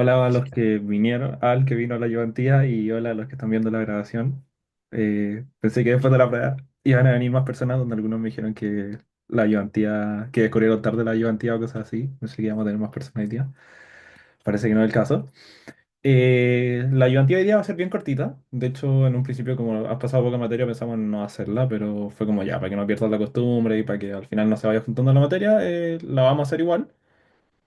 Hola a los que vinieron, al que vino a la ayudantía y hola a los que están viendo la grabación. Pensé que después de la prueba iban a venir más personas, donde algunos me dijeron que la ayudantía, que descubrieron tarde la ayudantía o cosas así. Pensé que íbamos a tener más personas hoy día. Parece que no es el caso. La ayudantía hoy día va a ser bien cortita. De hecho, en un principio, como has pasado poca materia, pensamos en no hacerla, pero fue como ya, para que no pierdas la costumbre y para que al final no se vaya juntando la materia, la vamos a hacer igual.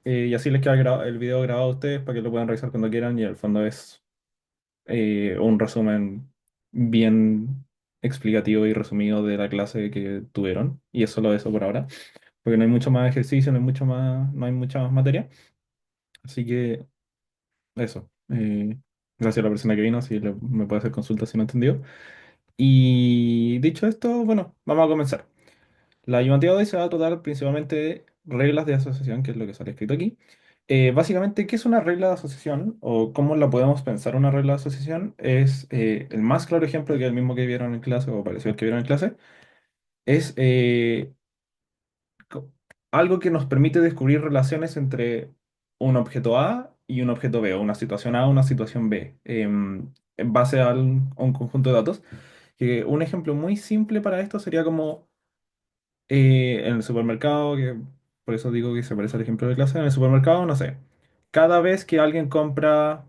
Y así les queda el video grabado a ustedes para que lo puedan revisar cuando quieran. Y en el fondo es un resumen bien explicativo y resumido de la clase que tuvieron. Y es solo eso por ahora, porque no hay mucho más ejercicio, no hay mucho más, no hay mucha más materia. Así que eso. Gracias a la persona que vino, si me puede hacer consultas si no entendió. Y dicho esto, bueno, vamos a comenzar. La ayuntamiento de hoy se va a tratar principalmente de reglas de asociación, que es lo que sale escrito aquí. Básicamente, ¿qué es una regla de asociación o cómo la podemos pensar una regla de asociación? Es el más claro ejemplo, que es el mismo que vieron en clase o parecido al que vieron en clase, es co- algo que nos permite descubrir relaciones entre un objeto A y un objeto B, o una situación A o una situación B, en base a un conjunto de datos. Que un ejemplo muy simple para esto sería como en el supermercado, que por eso digo que se parece al ejemplo de clase, en el supermercado, no sé, cada vez que alguien compra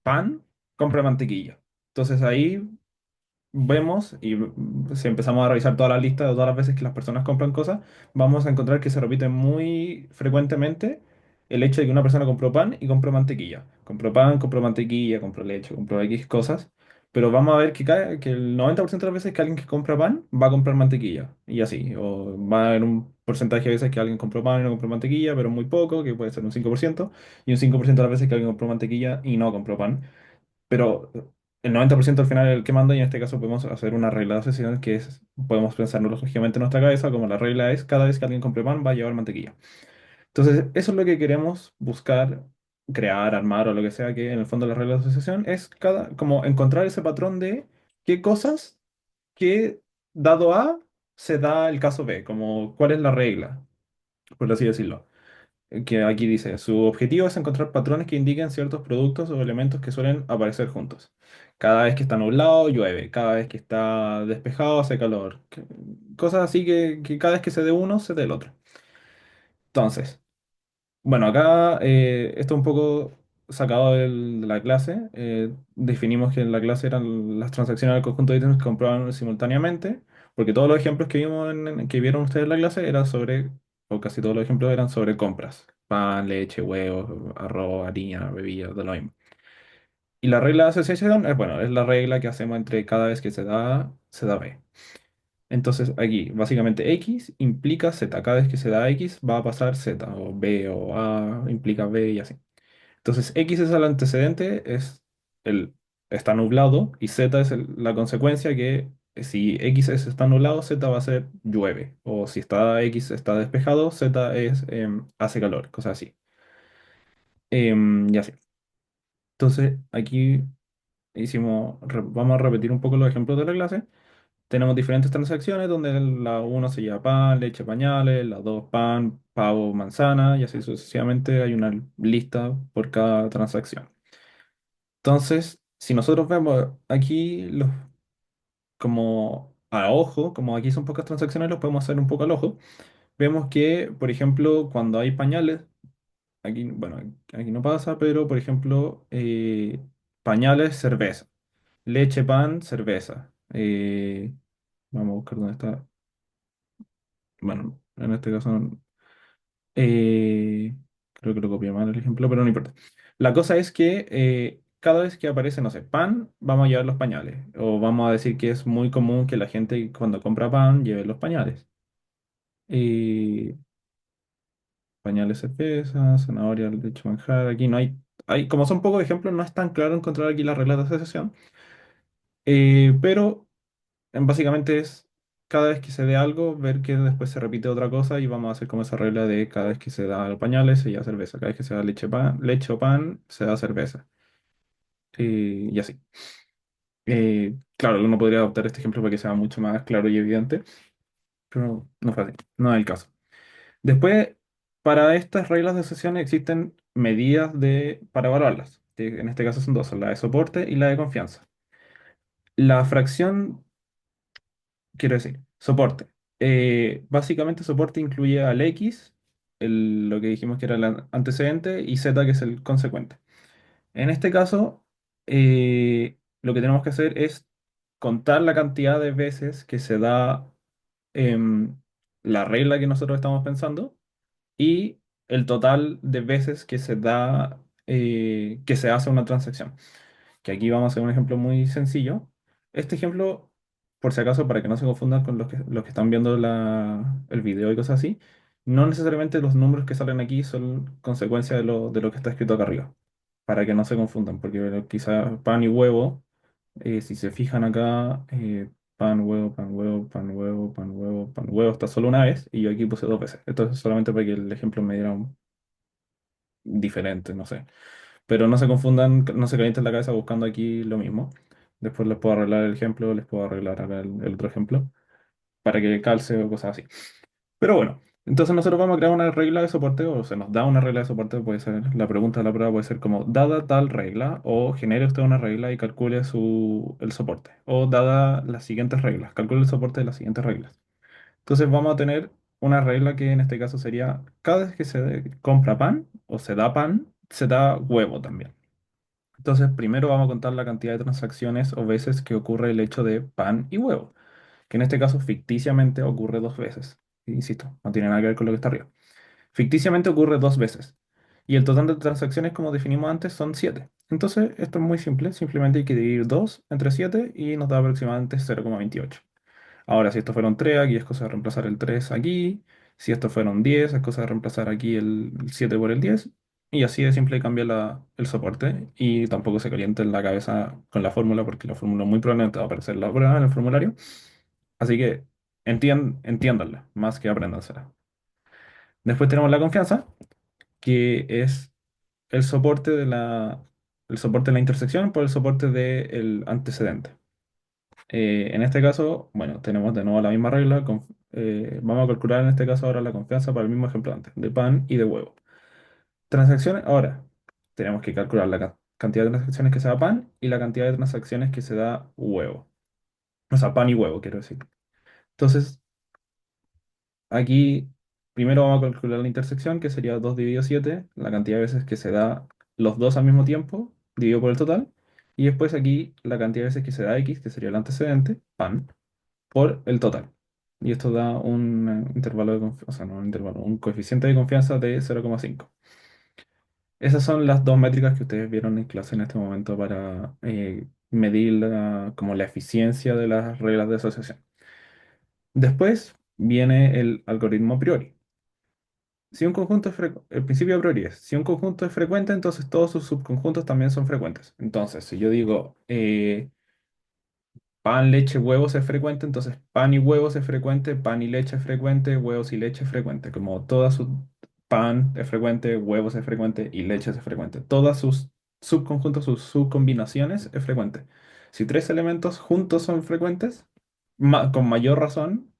pan, compra mantequilla. Entonces ahí vemos y si empezamos a revisar toda la lista de todas las veces que las personas compran cosas, vamos a encontrar que se repite muy frecuentemente el hecho de que una persona compró pan y compró mantequilla. Compró pan, compró mantequilla, compró leche, compró X cosas, pero vamos a ver que el 90% de las veces que alguien que compra pan va a comprar mantequilla y así. O va a haber un porcentaje de veces que alguien compró pan y no compró mantequilla, pero muy poco, que puede ser un 5%, y un 5% de las veces que alguien compró mantequilla y no compró pan. Pero el 90% al final es el que manda y en este caso podemos hacer una regla de asociación que es, podemos pensarlo lógicamente en nuestra cabeza como la regla es cada vez que alguien compre pan va a llevar mantequilla. Entonces, eso es lo que queremos buscar, crear, armar o lo que sea que en el fondo la regla de asociación es como encontrar ese patrón de qué cosas que dado A se da el caso B, como cuál es la regla, por así decirlo que aquí dice, su objetivo es encontrar patrones que indiquen ciertos productos o elementos que suelen aparecer juntos. Cada vez que está nublado, llueve. Cada vez que está despejado, hace calor. Cosas así que cada vez que se dé uno, se dé el otro. Entonces, bueno, acá esto un poco sacado de la clase. Definimos que en la clase eran las transacciones del conjunto de ítems que compraban simultáneamente, porque todos los ejemplos que vimos que vieron ustedes en la clase eran sobre, o casi todos los ejemplos eran sobre compras. Pan, leche, huevos, arroz, harina, bebidas, de lo mismo. Y la regla de asociación es, bueno, es la regla que hacemos entre cada vez que se da B. Entonces aquí, básicamente X implica Z. Cada vez que se da X va a pasar Z, o B o A implica B y así. Entonces X es el antecedente, es el está nublado, y Z es la consecuencia que si está nublado, Z va a ser llueve. O si está X está despejado, Z es hace calor, cosas así. Y así. Entonces aquí vamos a repetir un poco los ejemplos de la clase. Tenemos diferentes transacciones donde la uno se lleva pan, leche, pañales, la 2 pan, pavo, manzana y así sucesivamente. Hay una lista por cada transacción. Entonces, si nosotros vemos aquí como a ojo, como aquí son pocas transacciones, los podemos hacer un poco al ojo. Vemos que, por ejemplo, cuando hay pañales, aquí, bueno, aquí no pasa, pero por ejemplo, pañales, cerveza. Leche, pan, cerveza. Vamos a buscar dónde está. Bueno, en este caso eh, creo que lo copié mal el ejemplo, pero no importa. La cosa es que cada vez que aparece, no sé, pan, vamos a llevar los pañales. O vamos a decir que es muy común que la gente cuando compra pan lleve los pañales. Eh, Pañales, cerveza, zanahoria, leche, manjar. Aquí no como son pocos ejemplos, no es tan claro encontrar aquí las reglas de asociación. Pero básicamente es cada vez que se dé algo, ver que después se repite otra cosa y vamos a hacer como esa regla de cada vez que se da pañales, se da cerveza. Cada vez que se da leche o pan, se da cerveza. Y así. Claro, uno podría adoptar este ejemplo para que sea mucho más claro y evidente, pero no fue así. No es el caso. Después. Para estas reglas de asociación existen medidas para evaluarlas, que en este caso son dos, son la de soporte y la de confianza. La fracción, quiero decir, soporte. Básicamente soporte incluye al X, lo que dijimos que era el antecedente, y Z, que es el consecuente. En este caso, lo que tenemos que hacer es contar la cantidad de veces que se da em, la regla que nosotros estamos pensando y el total de veces que se da, que se hace una transacción. Que aquí vamos a hacer un ejemplo muy sencillo. Este ejemplo, por si acaso, para que no se confundan con los que están viendo el video y cosas así, no necesariamente los números que salen aquí son consecuencia de lo que está escrito acá arriba, para que no se confundan, porque quizá pan y huevo, si se fijan acá, pan, huevo, pan, huevo, pan, huevo, pan, huevo, pan, huevo, está solo una vez y yo aquí puse dos veces. Esto es solamente para que el ejemplo me diera un diferente, no sé. Pero no se confundan, no se calienten la cabeza buscando aquí lo mismo. Después les puedo arreglar el ejemplo, les puedo arreglar acá el otro ejemplo, para que calce o cosas así. Pero bueno, entonces nosotros vamos a crear una regla de soporte, o se nos da una regla de soporte, puede ser, la pregunta de la prueba puede ser como, dada tal regla, o genere usted una regla y calcule el soporte, o dada las siguientes reglas, calcule el soporte de las siguientes reglas. Entonces vamos a tener una regla que en este caso sería, cada vez que se compra pan, o se da pan, se da huevo también. Entonces, primero vamos a contar la cantidad de transacciones o veces que ocurre el hecho de pan y huevo, que en este caso ficticiamente ocurre dos veces. Insisto, no tiene nada que ver con lo que está arriba. Ficticiamente ocurre dos veces. Y el total de transacciones, como definimos antes, son 7. Entonces, esto es muy simple. Simplemente hay que dividir 2 entre 7 y nos da aproximadamente 0,28. Ahora, si estos fueron 3, aquí es cosa de reemplazar el 3 aquí. Si estos fueron 10, es cosa de reemplazar aquí el 7 por el 10. Y así de simple cambia el soporte. Y tampoco se caliente en la cabeza con la fórmula, porque la fórmula muy probablemente va a aparecer en la prueba en el formulario. Así que entiéndanla, más que apréndansela. Después tenemos la confianza, que es el soporte el soporte de la intersección por el soporte del antecedente. En este caso, bueno, tenemos de nuevo la misma regla. Vamos a calcular en este caso ahora la confianza para el mismo ejemplo antes, de pan y de huevo. Transacciones, ahora tenemos que calcular la cantidad de transacciones que se da pan y la cantidad de transacciones que se da huevo. O sea, pan y huevo, quiero decir. Entonces, aquí primero vamos a calcular la intersección, que sería 2 dividido 7, la cantidad de veces que se da los dos al mismo tiempo, dividido por el total. Y después aquí la cantidad de veces que se da x, que sería el antecedente, pan por el total. Y esto da un intervalo de confianza, o sea, no un intervalo, un coeficiente de confianza de 0,5. Esas son las dos métricas que ustedes vieron en clase en este momento para medir como la eficiencia de las reglas de asociación. Después viene el algoritmo a priori. Si un conjunto el principio a priori es, si un conjunto es frecuente, entonces todos sus subconjuntos también son frecuentes. Entonces, si yo digo, pan, leche, huevos es frecuente, entonces pan y huevos es frecuente, pan y leche es frecuente, huevos y leche es frecuente. Como todas sus pan es frecuente, huevos es frecuente y leche es frecuente. Todas sus subconjuntos, sus subcombinaciones es frecuente. Si tres elementos juntos son frecuentes, con mayor razón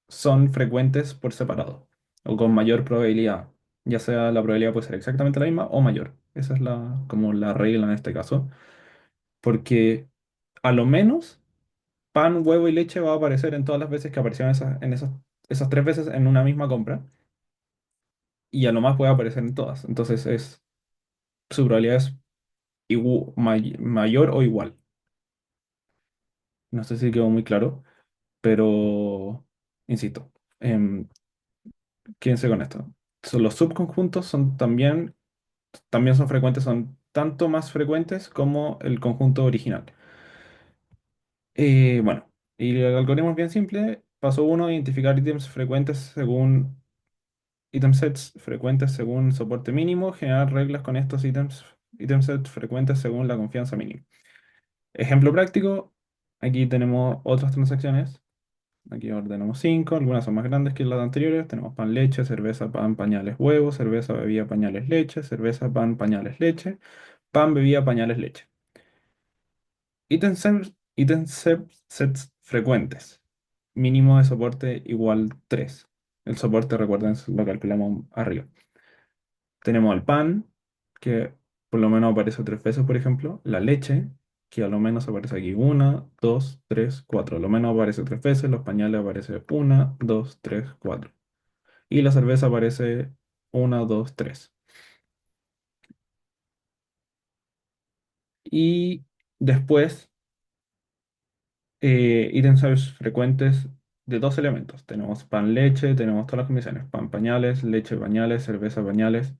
son frecuentes por separado o con mayor probabilidad. Ya sea la probabilidad puede ser exactamente la misma o mayor. Esa es como la regla en este caso. Porque a lo menos pan, huevo y leche va a aparecer en todas las veces que aparecieron esas tres veces en una misma compra y a lo más puede aparecer en todas. Entonces su probabilidad es mayor o igual. No sé si quedó muy claro, pero insisto, quédense con esto. Los subconjuntos también son frecuentes, son tanto más frecuentes como el conjunto original. Bueno, y el algoritmo es bien simple. Paso uno, identificar ítems frecuentes según item sets frecuentes según soporte mínimo, generar reglas con estos item sets frecuentes según la confianza mínima. Ejemplo práctico, aquí tenemos otras transacciones. Aquí ordenamos 5, algunas son más grandes que las anteriores. Tenemos pan, leche, cerveza, pan, pañales, huevos, cerveza, bebida, pañales, leche, cerveza, pan, pañales, leche, pan, bebida, pañales, leche. Sets frecuentes. Mínimo de soporte igual 3. El soporte, recuerden, lo calculamos arriba. Tenemos el pan, que por lo menos aparece 3 veces, por ejemplo. La leche, que a lo menos aparece aquí una, dos, tres, cuatro. A lo menos aparece 3 veces. Los pañales aparece una, dos, tres, cuatro. Y la cerveza aparece una, dos, tres. Y después, ítems frecuentes de dos elementos. Tenemos pan, leche, tenemos todas las combinaciones. Pan, pañales, leche, pañales, cerveza, pañales.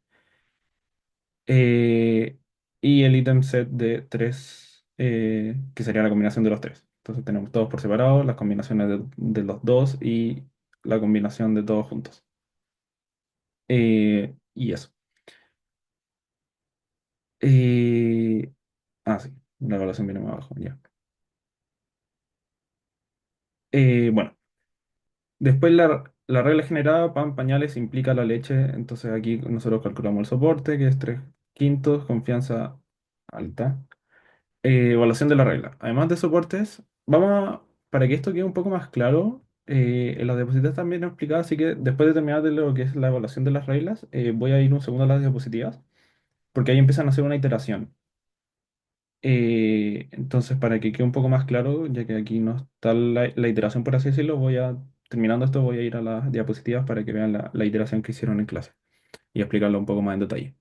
eh, y el ítem set de tres, que sería la combinación de los tres. Entonces tenemos todos por separado, las combinaciones de los dos y la combinación de todos juntos. Y eso. Eh, sí, la evaluación viene más abajo, ya. Bueno, después la regla generada, pan, pañales, implica la leche. Entonces aquí nosotros calculamos el soporte, que es 3/5, confianza alta. Evaluación de la regla. Además de soportes, para que esto quede un poco más claro, en las diapositivas también he explicado, así que después de terminar de lo que es la evaluación de las reglas, voy a ir un segundo a las diapositivas, porque ahí empiezan a hacer una iteración. Entonces, para que quede un poco más claro, ya que aquí no está la iteración, por así decirlo, terminando esto, voy a ir a las diapositivas para que vean la iteración que hicieron en clase y explicarlo un poco más en detalle.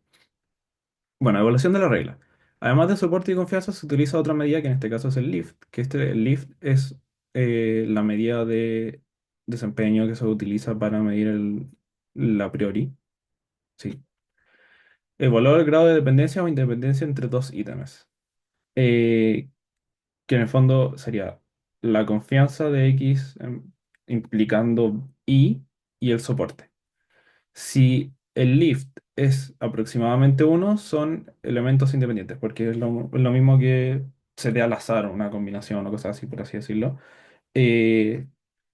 Bueno, evaluación de la regla. Además de soporte y confianza, se utiliza otra medida que en este caso es el lift, que el lift es la medida de desempeño que se utiliza para medir la priori. Sí. Evaluar el grado de dependencia o independencia entre dos ítems. Eh, que en el fondo sería la confianza de X, implicando y el soporte. Si el lift es aproximadamente uno, son elementos independientes, porque es lo mismo que se dé al azar una combinación o cosas así, por así decirlo. Eh,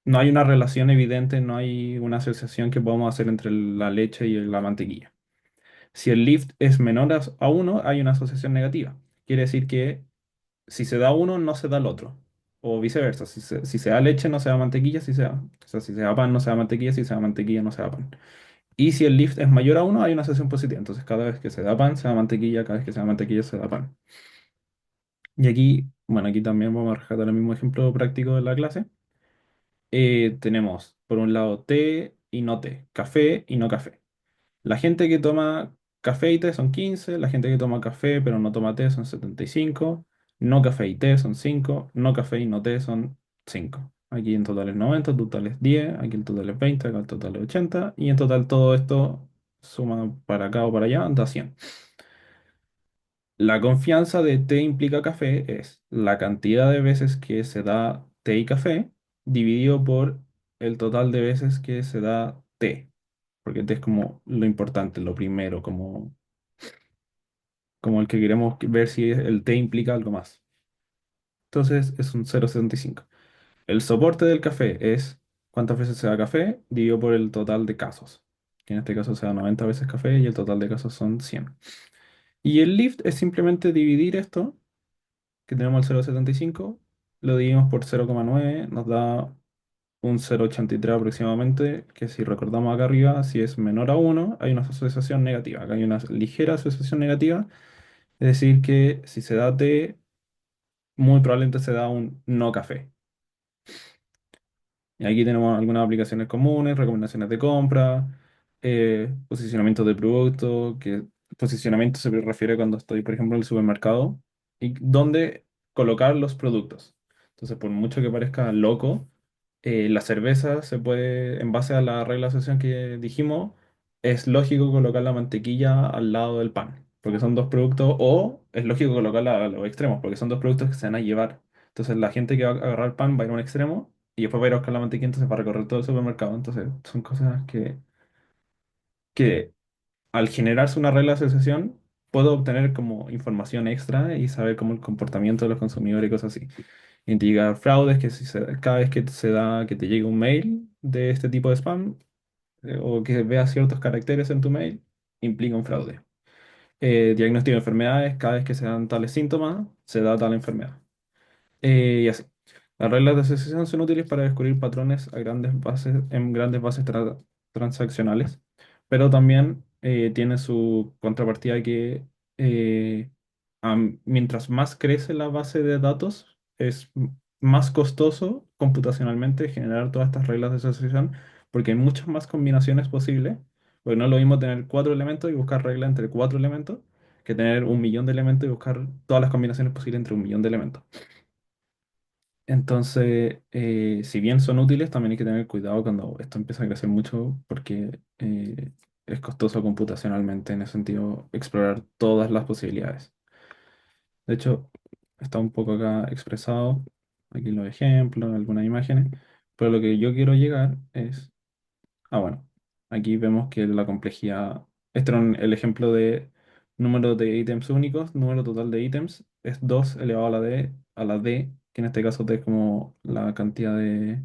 no hay una relación evidente, no hay una asociación que podamos hacer entre la leche y la mantequilla. Si el lift es menor a uno, hay una asociación negativa. Quiere decir que si se da uno, no se da el otro. O viceversa, si se da leche, no se da mantequilla, o sea, si se da pan, no se da mantequilla, si se da mantequilla, no se da pan. Y si el lift es mayor a uno, hay una asociación positiva. Entonces, cada vez que se da pan, se da mantequilla, cada vez que se da mantequilla, se da pan. Y aquí, bueno, aquí también vamos a rescatar el mismo ejemplo práctico de la clase. Tenemos, por un lado, té y no té, café y no café. La gente que toma café y té son 15, la gente que toma café pero no toma té son 75, no café y té son 5, no café y no té son 5. Aquí en total es 90, en total es 10, aquí en total es 20, acá en total es 80, y en total todo esto suma para acá o para allá, da 100. La confianza de té implica café es la cantidad de veces que se da té y café dividido por el total de veces que se da té, porque té es como lo importante, lo primero, como el que queremos ver si el té implica algo más. Entonces es un 0,75. El soporte del café es cuántas veces se da café dividido por el total de casos, que en este caso se da 90 veces café y el total de casos son 100. Y el lift es simplemente dividir esto, que tenemos el 0,75, lo dividimos por 0,9, nos da un 0,83 aproximadamente, que si recordamos acá arriba, si es menor a uno hay una asociación negativa. Acá hay una ligera asociación negativa, es decir, que si se da té, muy probablemente se da un no café. Y aquí tenemos algunas aplicaciones comunes, recomendaciones de compra, posicionamiento de producto, que posicionamiento se refiere cuando estoy, por ejemplo, en el supermercado y dónde colocar los productos. Entonces, por mucho que parezca loco, la cerveza se puede, en base a la regla de asociación que dijimos, es lógico colocar la mantequilla al lado del pan, porque son dos productos, o es lógico colocarla a los extremos, porque son dos productos que se van a llevar. Entonces, la gente que va a agarrar pan va a ir a un extremo y después va a ir a buscar la mantequilla, entonces va a recorrer todo el supermercado. Entonces, son cosas que al generarse una regla de asociación, puedo obtener como información extra y saber cómo el comportamiento de los consumidores y cosas así. Investigar fraudes, que si cada vez que se da que te llegue un mail de este tipo de spam, o que veas ciertos caracteres en tu mail, implica un fraude. Diagnóstico de enfermedades, cada vez que se dan tales síntomas, se da tal enfermedad. Y así. Las reglas de asociación son útiles para descubrir patrones en grandes bases transaccionales, pero también tiene su contrapartida que mientras más crece la base de datos, es más costoso computacionalmente generar todas estas reglas de asociación, porque hay muchas más combinaciones posibles. Porque no es lo mismo tener cuatro elementos y buscar reglas entre cuatro elementos, que tener un millón de elementos y buscar todas las combinaciones posibles entre un millón de elementos. Entonces, si bien son útiles, también hay que tener cuidado cuando esto empieza a crecer mucho porque es costoso computacionalmente en ese sentido explorar todas las posibilidades. De hecho, está un poco acá expresado, aquí los ejemplos, algunas imágenes, pero lo que yo quiero llegar es, bueno, aquí vemos que la complejidad, este era el ejemplo de número de ítems únicos, número total de ítems es 2 elevado a la d, que en este caso d es como la cantidad de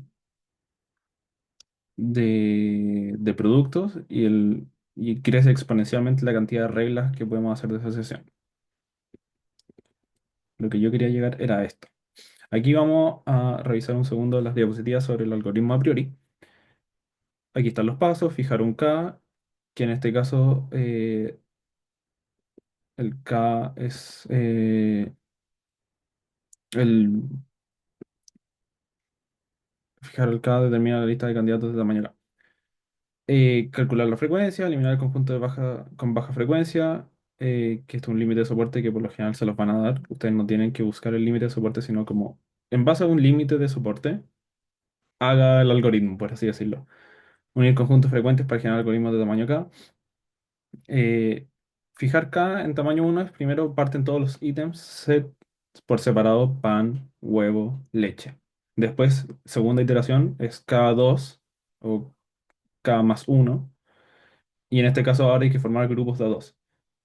productos y crece exponencialmente la cantidad de reglas que podemos hacer de asociación. Lo que yo quería llegar era esto. Aquí vamos a revisar un segundo las diapositivas sobre el algoritmo a priori. Aquí están los pasos, fijar un K, que en este caso el K es el fijar el K determina la lista de candidatos de tamaño K. Calcular la frecuencia, eliminar el conjunto con baja frecuencia, que es un límite de soporte que por lo general se los van a dar. Ustedes no tienen que buscar el límite de soporte, sino como en base a un límite de soporte, haga el algoritmo, por así decirlo. Unir conjuntos frecuentes para generar algoritmos de tamaño K. Eh, Fijar K en tamaño uno es primero parten todos los ítems set por separado, pan, huevo, leche. Después, segunda iteración es K2 o K más uno. Y en este caso ahora hay que formar grupos de dos.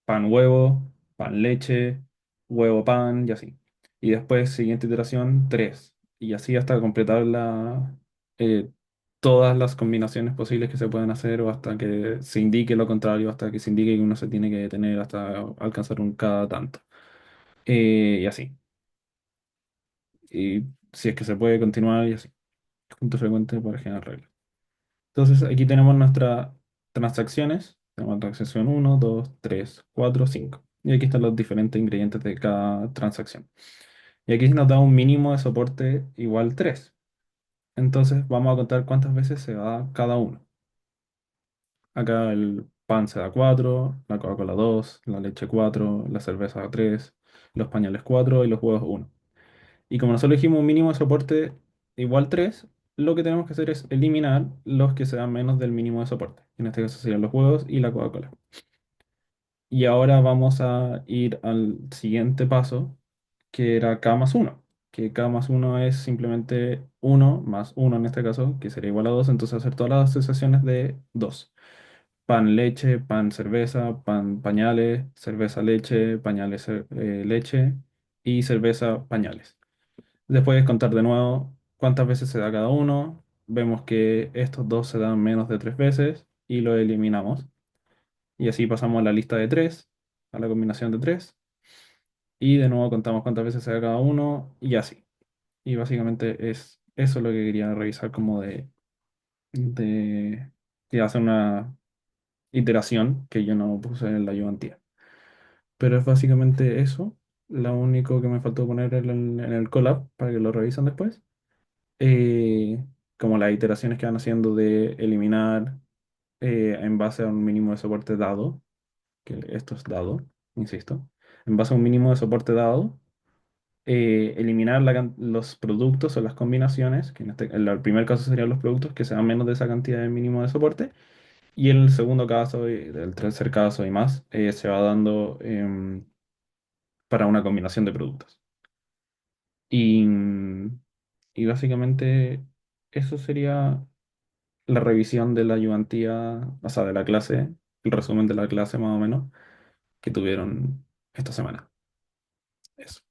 Pan, huevo, pan, leche, huevo, pan y así. Y después, siguiente iteración, 3. Y así hasta completar eh, todas las combinaciones posibles que se pueden hacer o hasta que se indique lo contrario, hasta que se indique que uno se tiene que detener hasta alcanzar un cada tanto. Y así. Y si es que se puede continuar y así. Punto frecuente para generar reglas. Entonces aquí tenemos nuestras transacciones. Tenemos transacción uno 2 3 4 5. Y aquí están los diferentes ingredientes de cada transacción. Y aquí nos da un mínimo de soporte igual 3. Entonces vamos a contar cuántas veces se da cada uno. Acá el pan se da 4, la Coca-Cola 2, la leche 4, la cerveza 3, los pañales 4 y los huevos uno. Y como nosotros dijimos un mínimo de soporte igual 3, lo que tenemos que hacer es eliminar los que sean menos del mínimo de soporte. En este caso serían los huevos y la Coca-Cola. Y ahora vamos a ir al siguiente paso, que era K más uno. Que K más uno es simplemente uno más uno en este caso, que sería igual a 2. Entonces hacer todas las asociaciones de 2. Pan, leche, pan, cerveza, pan, pañales, cerveza, leche, pañales, leche y cerveza, pañales. Después contar de nuevo cuántas veces se da cada uno. Vemos que estos dos se dan menos de 3 veces y lo eliminamos. Y así pasamos a la lista de 3, a la combinación de 3. Y de nuevo contamos cuántas veces se da cada uno y así. Y básicamente es eso lo que quería revisar como de, de hacer una iteración que yo no puse en la ayudantía. Pero es básicamente eso. Lo único que me faltó poner en el Colab para que lo revisen después. eh, Como las iteraciones que van haciendo de eliminar en base a un mínimo de soporte dado, que esto es dado, insisto, en base a un mínimo de soporte dado, eliminar los productos o las combinaciones, que en el primer caso serían los productos que sean menos de esa cantidad de mínimo de soporte, y en el segundo caso y el tercer caso y más, se va dando para una combinación de productos. Y, y básicamente eso sería la revisión de la ayudantía, o sea, de la clase, el resumen de la clase más o menos que tuvieron esta semana. Eso.